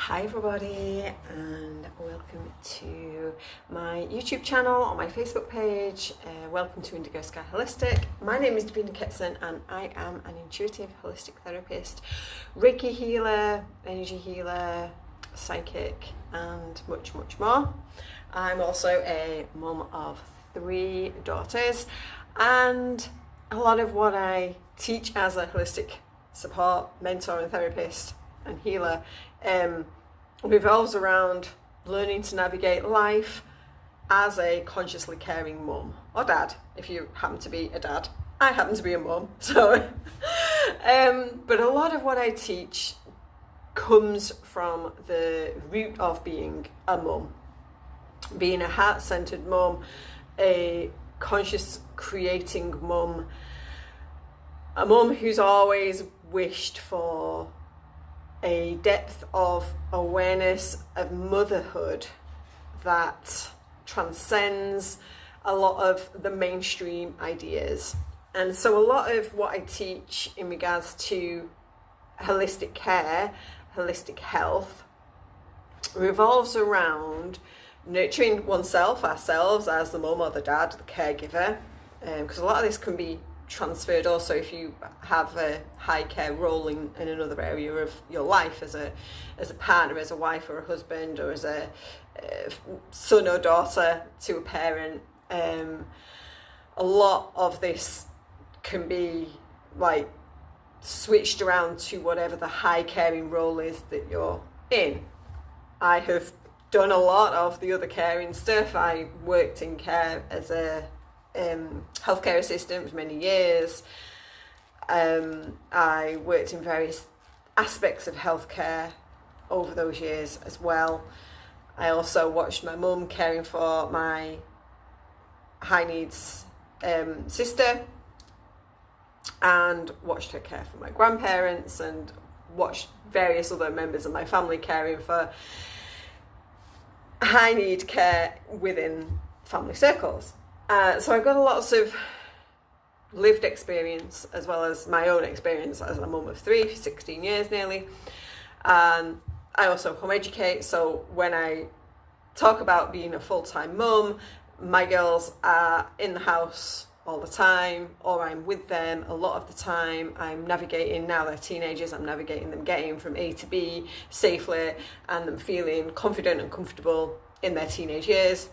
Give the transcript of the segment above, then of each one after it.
Hi everybody, and welcome to my YouTube channel or my Facebook page. Welcome to Indigo Sky Holistic. My name is Davina, and I am an intuitive holistic therapist, Reiki healer, energy healer, psychic, and much more. I'm also a mum of 3 daughters, and a lot of what I teach as a holistic support, mentor and therapist and healer revolves around learning to navigate life as a consciously caring mum or dad, if you happen to be a dad. I happen to be a mum, so but a lot of what I teach comes from the root of being a mum, being a heart-centered mum, a conscious creating mum, a mum who's always wished for a depth of awareness of motherhood that transcends a lot of the mainstream ideas. And so a lot of what I teach in regards to holistic care, holistic health, revolves around nurturing oneself, ourselves as the mum or the dad, the caregiver, because a lot of this can be transferred also if you have a high care role in another area of your life, as a partner, as a wife or a husband, or as a son or daughter to a parent. A lot of this can be like switched around to whatever the high caring role is that you're in. I have done a lot of the other caring stuff. I worked in care as a healthcare assistant for many years. I worked in various aspects of healthcare over those years as well. I also watched my mum caring for my high needs sister, and watched her care for my grandparents, and watched various other members of my family caring for high need care within family circles. So I've got lots of lived experience as well as my own experience as a mum of 3 for 16 years nearly. I also home educate, so when I talk about being a full-time mum, my girls are in the house all the time, or I'm with them a lot of the time. I'm navigating, now they're teenagers, I'm navigating them getting from A to B safely and them feeling confident and comfortable in their teenage years.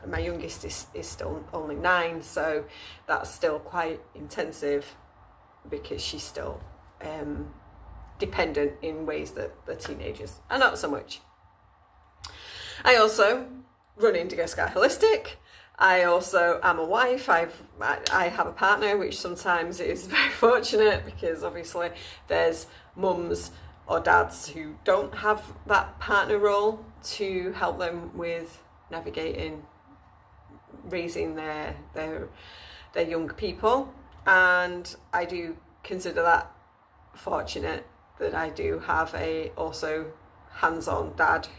My youngest is still only 9, so that's still quite intensive because she's still dependent in ways that the teenagers are not so much. I also run Indigo Sky Holistic. I also am a wife. I have a partner, which sometimes is very fortunate because obviously there's mums or dads who don't have that partner role to help them with navigating raising their young people, and I do consider that fortunate that I do have a also hands-on dad,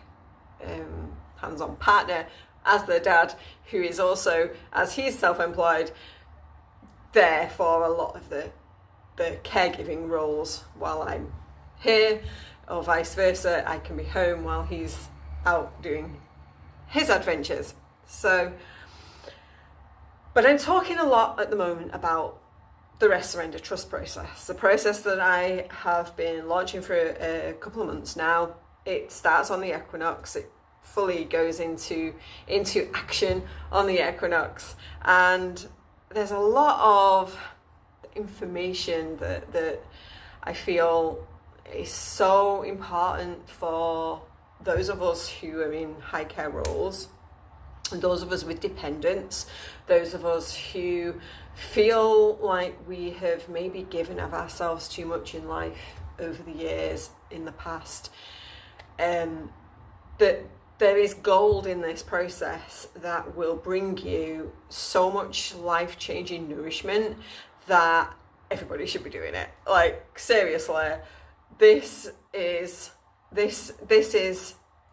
hands-on partner as the dad, who is also, as he's self-employed, there for a lot of the caregiving roles while I'm here, or vice versa. I can be home while he's out doing his adventures. So, but I'm talking a lot at the moment about the rest surrender trust process, the process that I have been launching for a couple of months now. It starts on the equinox. It fully goes into action on the equinox, and there's a lot of information that I feel is so important for those of us who are in high care roles, and those of us with dependents, those of us who feel like we have maybe given of ourselves too much in life over the years in the past, that there is gold in this process that will bring you so much life-changing nourishment that everybody should be doing it. Like, seriously, this is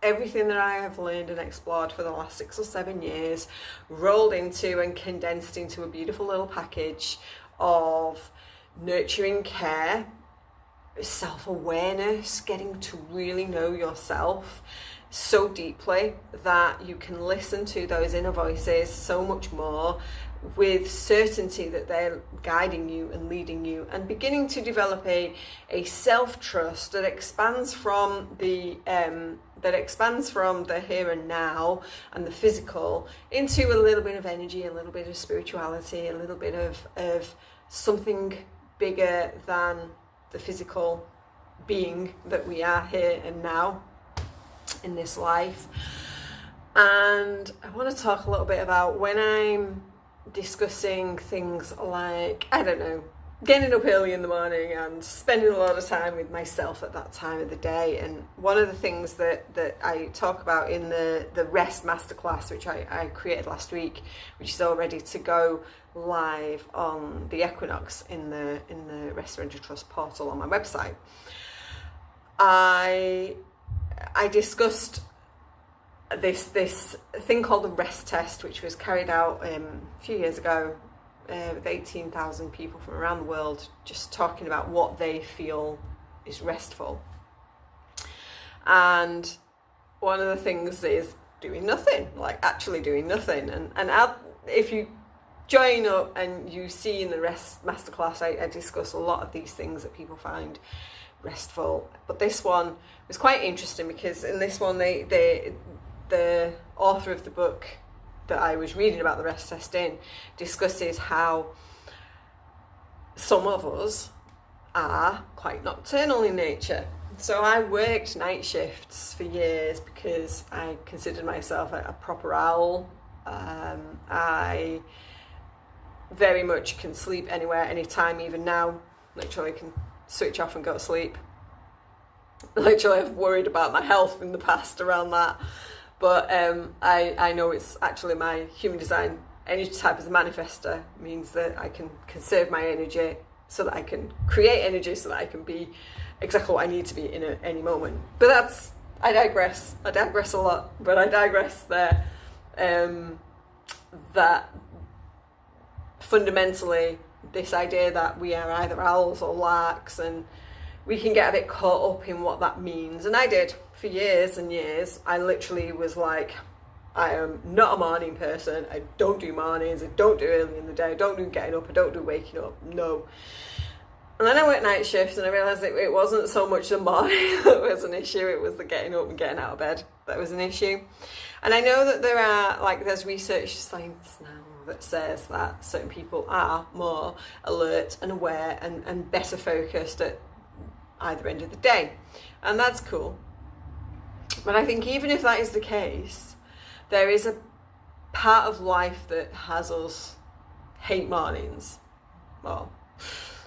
everything that I have learned and explored for the last 6 or 7 years, rolled into and condensed into a beautiful little package of nurturing care self-awareness, getting to really know yourself so deeply that you can listen to those inner voices so much more with certainty that they're guiding you and leading you, and beginning to develop a self-trust that expands from the here and now and the physical into a little bit of energy, a little bit of spirituality, a little bit of something bigger than the physical being that we are here and now in this life. And I want to talk a little bit about when I'm discussing things like, I don't know, getting up early in the morning and spending a lot of time with myself at that time of the day. And one of the things that I talk about in the rest masterclass, which I created last week, which is all ready to go live on the equinox in the Rest Surrender Trust portal on my website, I discussed this thing called the rest test, which was carried out a few years ago with 18,000 people from around the world, just talking about what they feel is restful. And one of the things is doing nothing, like actually doing nothing. And if you join up and you see in the rest masterclass, I discuss a lot of these things that people find restful. But this one was quite interesting because in this one, the author of the book that I was reading about the rest test in discusses how some of us are quite nocturnal in nature. So I worked night shifts for years because I considered myself a proper owl. I very much can sleep anywhere, anytime, even now. Literally can switch off and go to sleep. Literally, I've worried about my health in the past around that. But I know it's actually my human design energy type as a manifester means that I can conserve my energy so that I can create energy so that I can be exactly what I need to be in any moment. But I digress a lot, but I digress there. That fundamentally, this idea that we are either owls or larks, and we can get a bit caught up in what that means. And I did for years and years. I literally was like, I am not a morning person. I don't do mornings. I don't do early in the day. I don't do getting up. I don't do waking up. No. And then I worked night shifts and I realised it wasn't so much the morning that was an issue. It was the getting up and getting out of bed that was an issue. And I know that there's research science now that says that certain people are more alert and aware and better focused at either end of the day. And that's cool. But I think even if that is the case, there is a part of life that has us hate mornings. Well,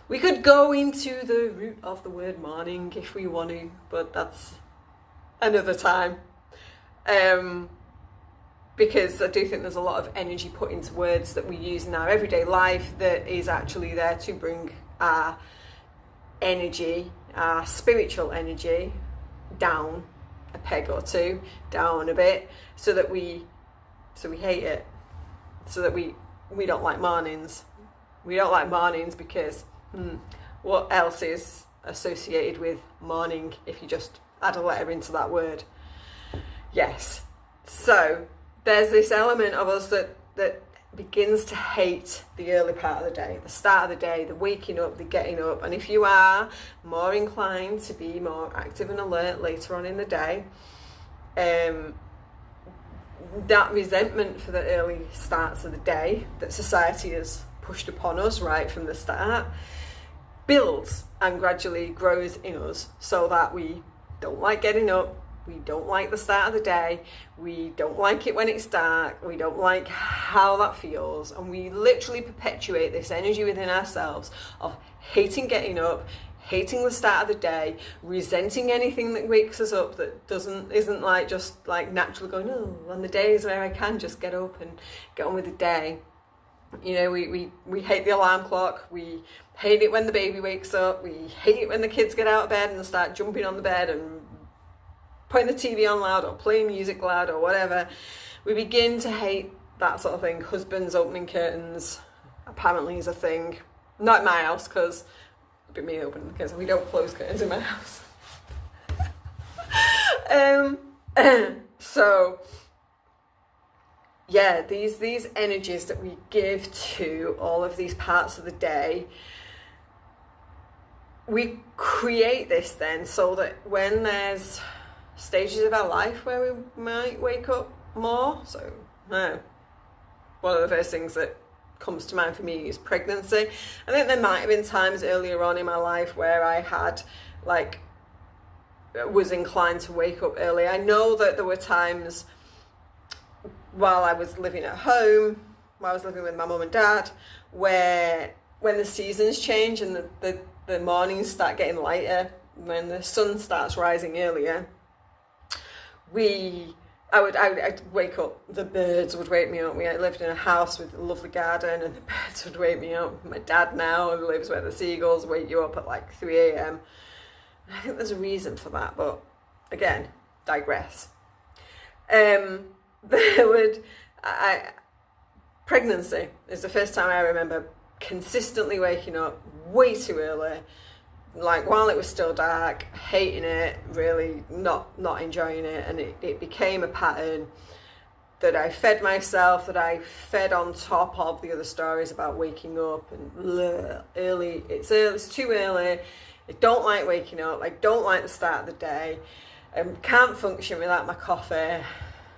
we could go into the root of the word morning if we want to, but that's another time. Because I do think there's a lot of energy put into words that we use in our everyday life that is actually there to bring our energy, our spiritual energy, down a peg or two, down a bit, so we hate it, so that we don't like mornings. We don't like mornings because what else is associated with morning if you just add a letter into that word? Yes. So there's this element of us that begins to hate the early part of the day, the start of the day, the waking up, the getting up. And if you are more inclined to be more active and alert later on in the day, that resentment for the early starts of the day that society has pushed upon us right from the start builds and gradually grows in us, so that we don't like getting up, we don't like the start of the day, we don't like it when it's dark, we don't like how that feels, and we literally perpetuate this energy within ourselves of hating getting up, hating the start of the day, resenting anything that wakes us up that isn't like just like naturally going, oh, on the days where I can just get up and get on with the day. You know, we hate the alarm clock, we hate it when the baby wakes up, we hate it when the kids get out of bed and start jumping on the bed and putting the TV on loud or playing music loud or whatever. We begin to hate that sort of thing. Husbands opening curtains apparently is a thing. Not in my house, because It'd be me opening the curtains. We don't close curtains in my house. So yeah, these energies that we give to all of these parts of the day, we create this then so that when there's stages of our life where we might wake up more. So one of the first things that comes to mind for me is pregnancy. I think there might have been times earlier on in my life where I had was inclined to wake up early. I know that there were times while I was living at home, while I was living with my mum and dad, where when the seasons change and the mornings start getting lighter, when the sun starts rising earlier, I'd wake up, the birds would wake me up. We lived in a house with a lovely garden and the birds would wake me up. My dad now lives where the seagulls wake you up at 3 a.m. I think there's a reason for that, but again, digress. Pregnancy is the first time I remember consistently waking up way too early, while it was still dark, hating it, really not enjoying it, and it became a pattern that I fed myself, that I fed on top of the other stories about waking up and early, it's too early, I don't like waking up, I don't like the start of the day, I can't function without my coffee.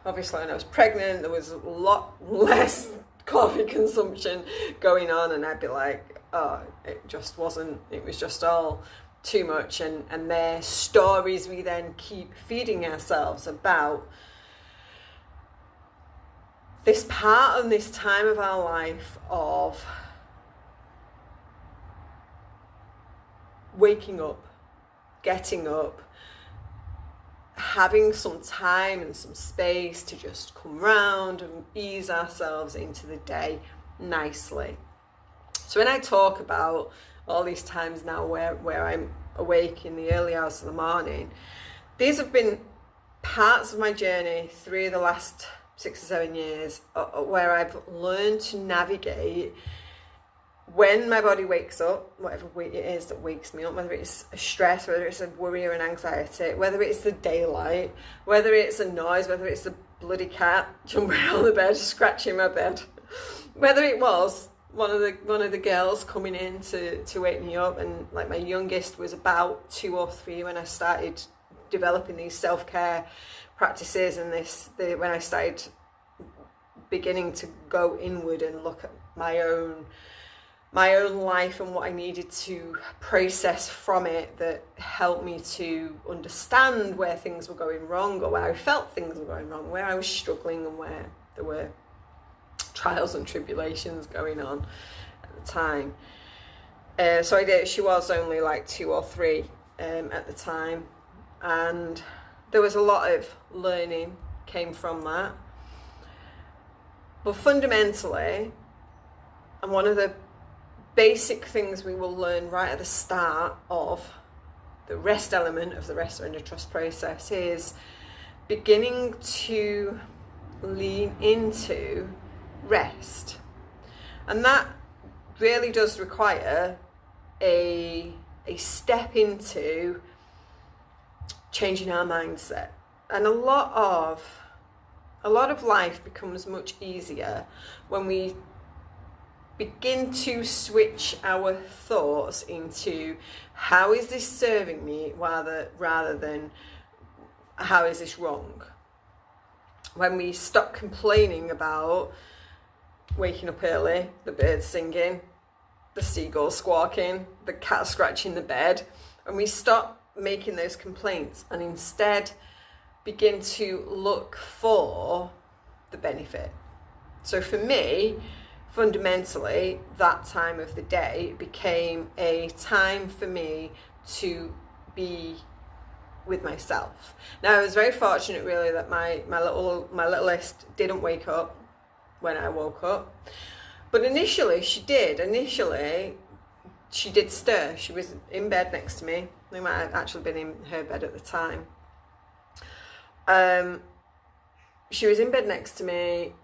Obviously when I was pregnant there was a lot less coffee consumption going on, and I'd be like, oh, it was just all too much, and they're stories we then keep feeding ourselves about this part and this time of our life of waking up, getting up, having some time and some space to just come round and ease ourselves into the day nicely. So when I talk about all these times now where I'm awake in the early hours of the morning, these have been parts of my journey through the last 6 or 7 years where I've learned to navigate when my body wakes up, whatever it is that wakes me up, whether it's a stress, whether it's a worry or an anxiety, whether it's the daylight, whether it's a noise, whether it's a bloody cat jumping on the bed, scratching my bed, whether it was one of the girls coming in to wake me up, and my youngest was about 2 or 3 when I started developing these self-care practices, and when I started beginning to go inward and look at my own life and what I needed to process from it that helped me to understand where things were going wrong, or where I felt things were going wrong, where I was struggling, and where there were trials and tribulations going on at the time. So she was only 2 or 3 at the time, and there was a lot of learning came from that. But fundamentally, and one of the basic things we will learn right at the start of the rest element of the rest surrender trust process is beginning to lean into rest. And that really does require a step into changing our mindset. And a lot of life becomes much easier when we begin to switch our thoughts into how is this serving me rather than how is this wrong. When we stop complaining about waking up early, the birds singing, the seagulls squawking, the cat scratching the bed, and we stop making those complaints and instead begin to look for the benefit. So for me, fundamentally, that time of the day became a time for me to be with myself. Now, I was very fortunate really that my littlest didn't wake up when I woke up, but initially she did. She did stir. She was in bed next to me. We might have actually been in her bed at the time. She was in bed next to me,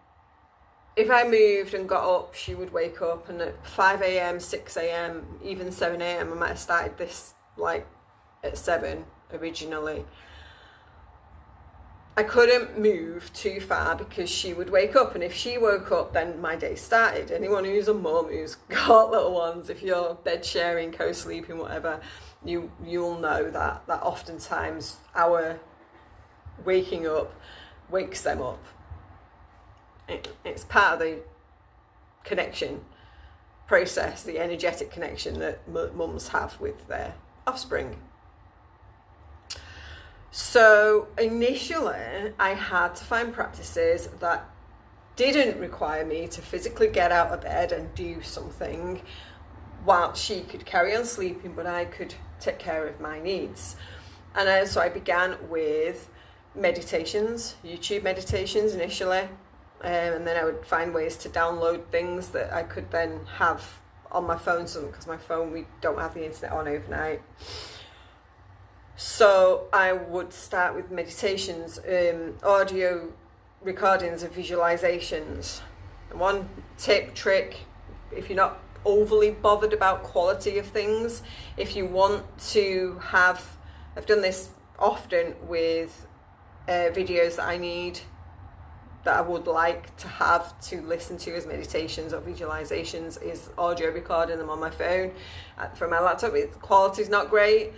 if I moved and got up, she would wake up, and at 5 a.m, 6 a.m, even 7 a.m, I might have started this like at 7 originally. I couldn't move too far because she would wake up, and if she woke up, then my day started. Anyone who's a mum who's got little ones, if you're bed sharing, co-sleeping, whatever, you'll know that oftentimes our waking up wakes them up. It's part of the connection process, the energetic connection that mums have with their offspring. So initially I had to find practices that didn't require me to physically get out of bed and do something while she could carry on sleeping, but I could take care of my needs. And so I began with meditations, YouTube meditations initially. And then I would find ways to download things that I could then have on my phone, because my phone, we don't have the internet on overnight. So I would start with meditations, audio recordings of visualizations. And one trick, if you're not overly bothered about quality of things, if you want to have, I've done this often with videos that I would like to have to listen to as meditations or visualizations, is audio recording them on my phone. From my laptop, the quality's not great.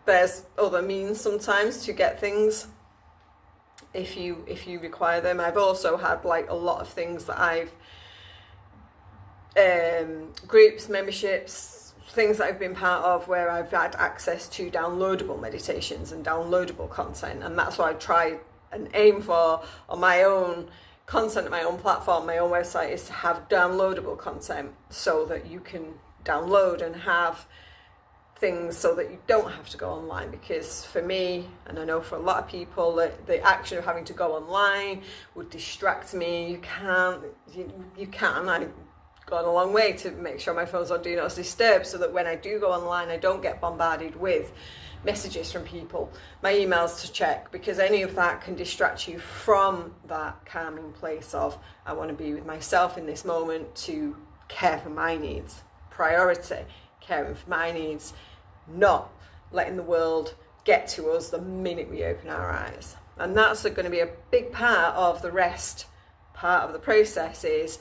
There's other means sometimes to get things if you require them. I've also had like a lot of things that I've groups, memberships, things that I've been part of where I've had access to downloadable meditations and downloadable content, and that's what I try and aim for on my own content, my own platform, my own website, is to have downloadable content so that you can download and have things so that you don't have to go online. Because for me, and I know for a lot of people, the action of having to go online would distract me. You can. I've gone a long way to make sure my phone's on do not disturb, so that when I do go online, I don't get bombarded with messages from people, my emails to check, because any of that can distract you from that calming place of, I want to be with myself in this moment to care for my needs. Priority, caring for my needs, not letting the world get to us the minute we open our eyes. And that's going to be a big part of the rest part of the process, is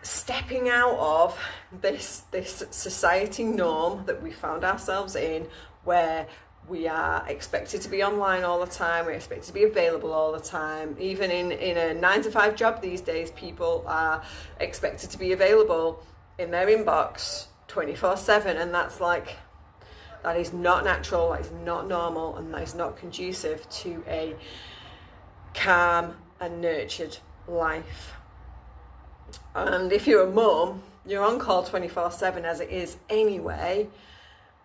stepping out of this society norm that we found ourselves in, where we are expected to be online all the time, we're expected to be available all the time. Even in a 9-to-5 job these days, people are expected to be available in their inbox 24/7, and that is not natural, that is not normal, and that is not conducive to a calm and nurtured life. And if you're a mum, you're on call 24/7 as it is anyway.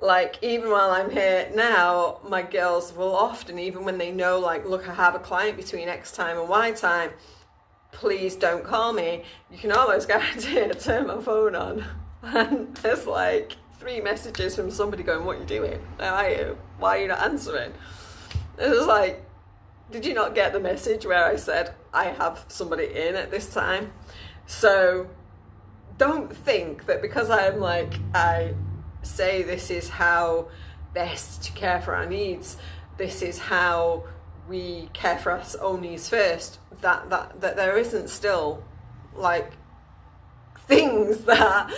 Like, even while I'm here now, my girls will often, even when they know, like, look, I have a client between X time and Y time, please don't call me. You can almost guarantee I turn my phone on and there's like 3 messages from somebody going, what are you doing? How are you? Why are you not answering? It was like, did you not get the message where I said I have somebody in at this time? So don't think that because I say this is how best to care for our needs, this is how we care for our own needs first, that there isn't still like things that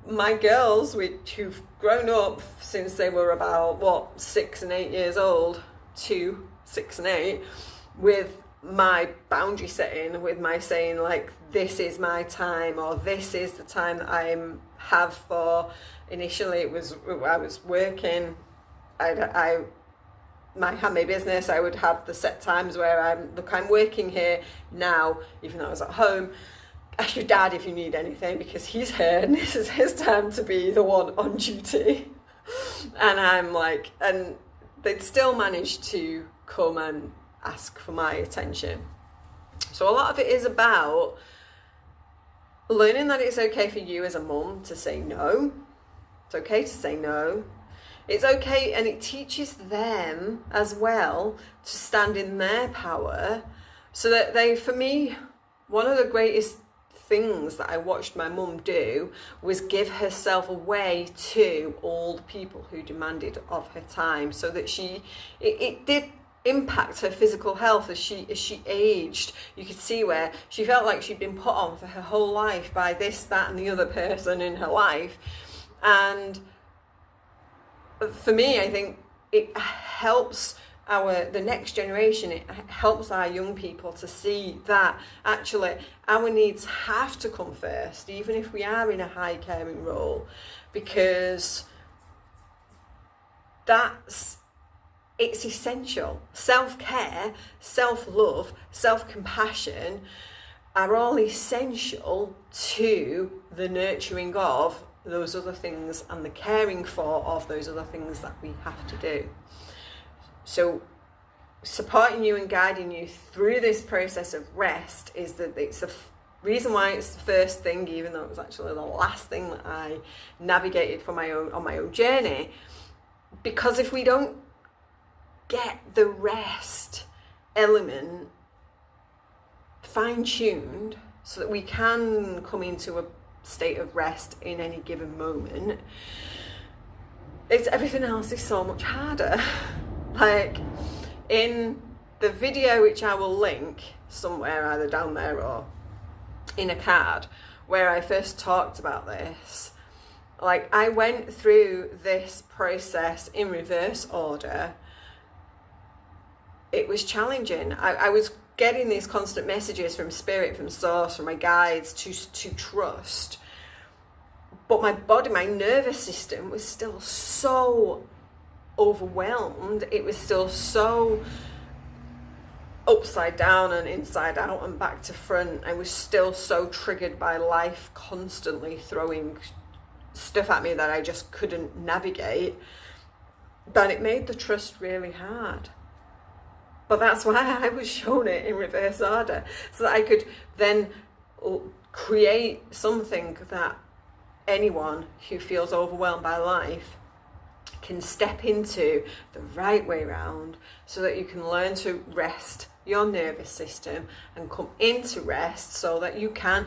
my girls, who've grown up since they were about 6 and 8 years old, 2, 6 and 8, with my boundary setting, with my saying like, this is my time, or this is the time that I have for. Initially I was working, I had my business, I would have the set times where I'm working here now, even though I was at home. Ask your dad if you need anything, because he's here and this is his time to be the one on duty. And I'm like, and they'd still manage to come and ask for my attention. So a lot of it is about learning that it's okay for you as a mum to say no. It's okay to say no. It's okay, and it teaches them as well to stand in their power, So that for me, one of the greatest things that I watched my mum do was give herself away to all the people who demanded of her time, so that it did impact her physical health as she aged. You could see where she felt like she'd been put on for her whole life by this, that and the other person in her life. And for me, I think it helps the next generation, it helps our young people to see that actually our needs have to come first, even if we are in a high caring role, because it's essential. Self-care, self-love, self-compassion are all essential to the nurturing of those other things and the caring for of those other things that we have to do. So supporting you and guiding you through this process of rest is that it's the reason why it's the first thing, even though it was actually the last thing that I navigated on my own journey. Because if we don't get the rest element fine-tuned so that we can come into a state of rest in any given moment, everything else is so much harder. Like in the video, which I will link somewhere either down there or in a card, where I first talked about this, like I went through this process in reverse order. It was challenging. I was getting these constant messages from spirit, from source, from my guides to trust. But my body, my nervous system was still so overwhelmed. It was still so upside down and inside out and back to front. I was still so triggered by life constantly throwing stuff at me that I just couldn't navigate, that it made the trust really hard. But that's why I was shown it in reverse order, so that I could then create something that anyone who feels overwhelmed by life can step into the right way round, so that you can learn to rest your nervous system and come into rest so that you can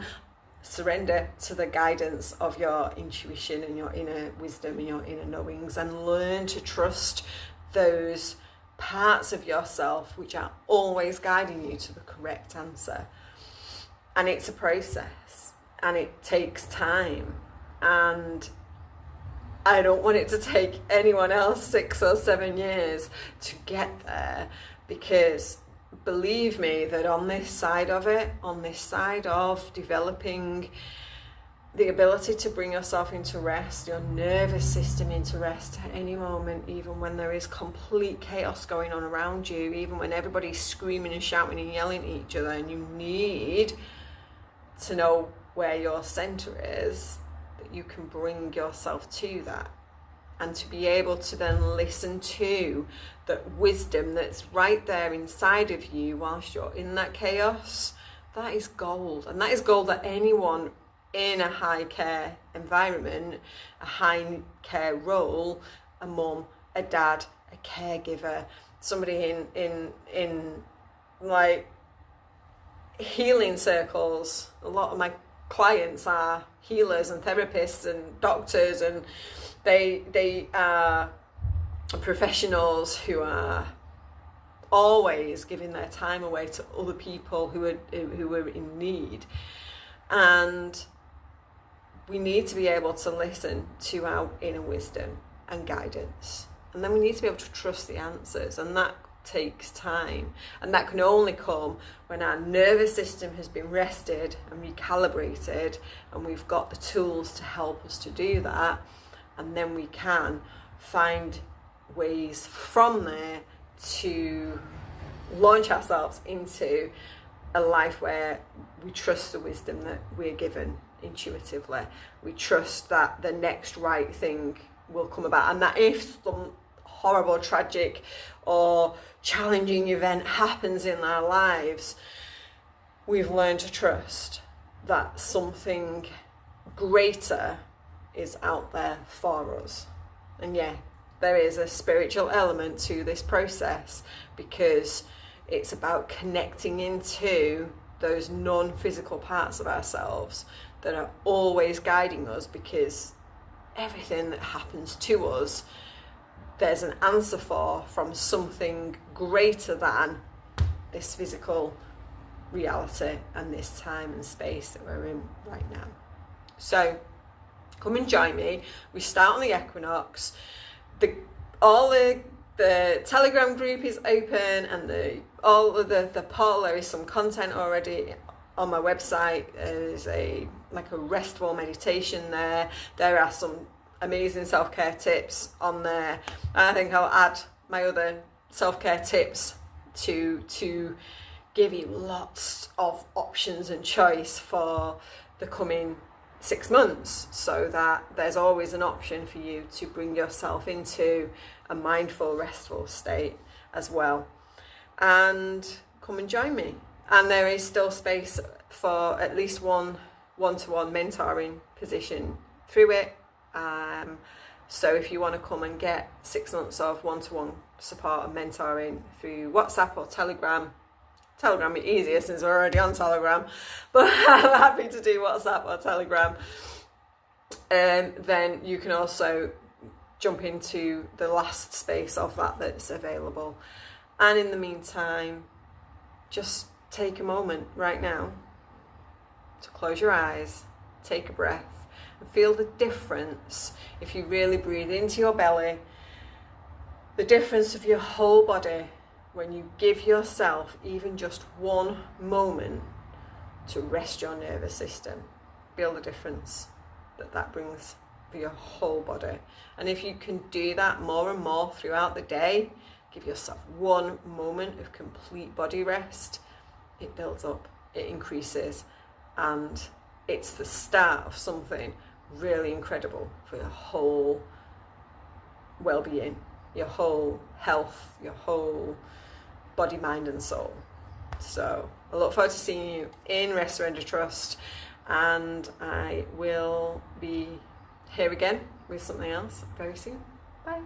surrender to the guidance of your intuition and your inner wisdom and your inner knowings, and learn to trust those parts of yourself which are always guiding you to the correct answer. And it's a process and it takes time, and I don't want it to take anyone else 6 or 7 years to get there, because believe me that on this side of it, on this side of developing the ability to bring yourself into rest, your nervous system into rest at any moment, even when there is complete chaos going on around you, even when everybody's screaming and shouting and yelling at each other, and you need to know where your center is, that you can bring yourself to that, and to be able to then listen to the wisdom that's right there inside of you whilst you're in that chaos. That is gold, and that is gold that anyone in a high care environment, a high care role, a mum, a dad, a caregiver, somebody in like healing circles. A lot of my clients are healers and therapists and doctors, and they are professionals who are always giving their time away to other people who are in need. And we need to be able to listen to our inner wisdom and guidance, and then we need to be able to trust the answers, and that takes time, and that can only come when our nervous system has been rested and recalibrated, and we've got the tools to help us to do that. And then we can find ways from there to launch ourselves into a life where we trust the wisdom that we're given intuitively. We trust that the next right thing will come about, and that if some horrible, tragic or challenging event happens in our lives, we've learned to trust that something greater is out there for us. And yeah, there is a spiritual element to this process, because It's about connecting into those non-physical parts of ourselves that are always guiding us, because everything that happens to us, there's an answer for from something greater than this physical reality and this time and space that we're in right now. So come and join me. We start on the equinox. All the Telegram group is open, and the portal, there is some content already on my website. There's a restful meditation there. There are some amazing self-care tips on there. And I think I'll add my other self-care tips to give you lots of options and choice for the coming 6 months, so that there's always an option for you to bring yourself into a mindful, restful state as well. And come and join me. And there is still space for at least one-to-one mentoring position through it. So if you want to come and get 6 months of one-to-one support and mentoring through WhatsApp or Telegram is easier since we're already on Telegram, but I'm happy to do WhatsApp or Telegram. Then you can also jump into the last space of that's available. And in the meantime, just take a moment right now to close your eyes, take a breath, and feel the difference. If you really breathe into your belly, the difference of your whole body when you give yourself even just one moment to rest your nervous system. Feel the difference that brings for your whole body. And if you can do that more and more throughout the day, give yourself one moment of complete body rest, it builds up, it increases, and it's the start of something really incredible for your whole well-being, your whole health, your whole body, mind and soul. So I look forward to seeing you in Rest, Surrender, Trust, and I will be here again with something else very soon. Bye.